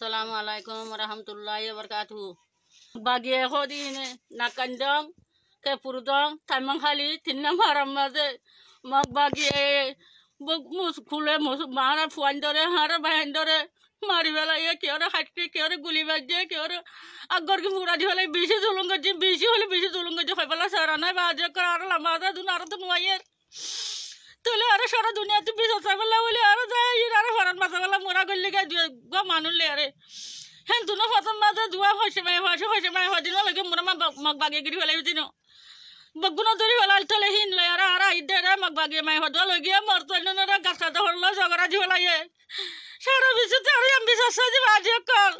Assalamu alaikum warahmatullahi wabarakatuh. Bagi aku di ini nakandang ke purudang tamang hali tinam haram maze mag bagi mus kule mus mara fuandore hara bahendore mari bela ye kiora hatti kiora guli bajje kiora agor ki mura di hole bisi zulunga ji bisi hole bisi zulunga ji khobala sarana baje kar lamada dunar tu nuayer Tole ara সারা দুনিয়াতে বিশ বলে আরো যাই আর Ferran মাছাবেলা মোরা করলে গো মানুলে আরে হেন দুনো ফতন মাঝে দুয়া হইছে মাই হদিন লাগে মোরা মগ বাগে গিরি হলে দিন বগুনো দরি হলা তলে হিন লয় আর আর আইদে রে মগ বাগে মাই হদ লগে মর তো নরা গাছা তো হলো ঝগড়া জি হলায়ে সারা বিশ তারি আমি বিশ সাজি বাজে কল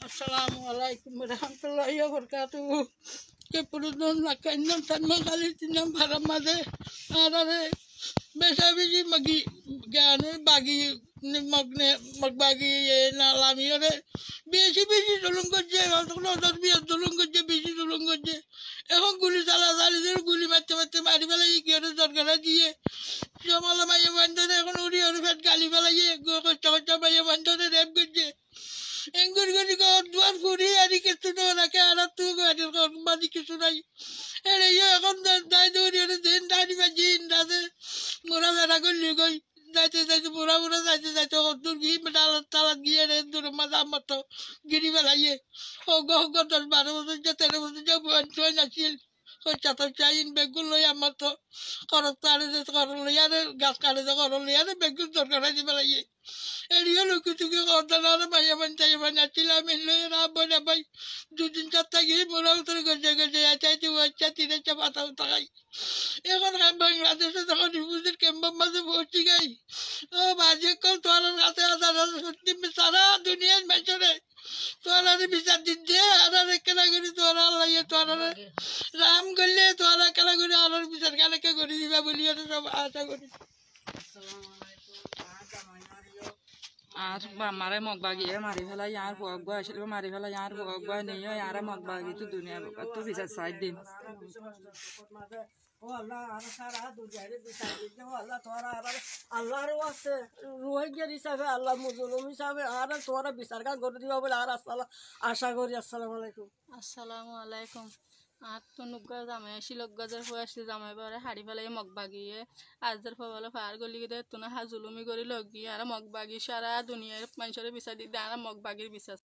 আসসালামু আলাইকুম রাহমাতুল্লাহি ওয়া বারাকাতুহু ke purudon nakainan tanmang kali tinam haram made arare besabiji magi gane bagi magbagi na lami ore besi dolong goje alto dor bi dolong goje besi dolong goje এখন গুলি চালাচালি গুলি মারতে মারতে মারি ফেলাই কি ওর দরকার দিয়ে জমালা মাইয়া বান্ধরে এখন উড়ি ওর ফেট গালি ফেলাই কষ্ট কষ্ট মাইয়া বান্ধরে রেপ করছে এঙ্গুর গুলি দুয়ার ঘুরি আর কিছু তো রাখে আর তুই বাদি কিছু নাই এর এখন দাই দৌড়ি ওর দিন দাঁড়ি বা জিন দাদে মোরা বেড়া করলি গই যাইতে যাইতে মোরা মোরা যাইতে যাইতে দূর গিয়ে ডালাত তালাত গিয়ে রে দূর মাঝে আমার তো গিরি ফেলাইয়ে ও গহ 10-12 বছর যে 13 বছর যে বয়স নাছিল ওই চাতার চাইন বেগুন লই আমার তো খরচ তারে যে খরচ লইয়া রে গাছ কাটে যে খরচ লইয়া রে বেগুন দরকার আছে ফেলাইয়ে এরিও লোকে তুকে কর্দানারে ভাইয়া বাঞ্চাই বানাচ্ছিলাম লই রা বলে ভাই দুদিন চারটা গিয়ে মোরা উত্তরে গজে গজে চাইতে বাচ্চা তিনে চা পাতা উঠাই এখন বাংলাদেশে যখন রিফিউজির ক্যাম্পের মাঝে ভর্তি গাই ও বাজে কল তোর কাছে সত্যি সারা দুনিয়ার মেচরে তোরা বিচার দিচ্ছে আর কেনা করি তোরা আল্লাহ তোরা রাম করলে তোরা কেনা করি আর বিচার কেনাকে করে দিবা বলি সব আশা করি আর মারে মগ বাগিয়ে মারি ফেলাই আর ভোগ গো আসলে মারি ফেলাই আর ভোগ গো নেই আর মগ বাগি তো দুনিয়া তো বিচার সাইড দিন আল্লাহর আছে রোহিঙ্গার হিসাবে আল্লাহ মুজলুম হিসাবে আর তোরা বিচার কাজ করে দিবা বলে আর আশা করি আসসালামু আলাইকুম Assalamu alaikum. আর তো নুগ্গা জামাই শিলক গাজার হয়ে আসলে জামাই বারে হাড়ি ফেলাই মগ বাগিয়ে আজদের ফলে ফার গলি দে তুনা হাজুলুমি করে লগিয়ে আর মগ বাগি সারা দুনিয়ার মানুষের বিচার দিতে আর মগ বাগির বিচার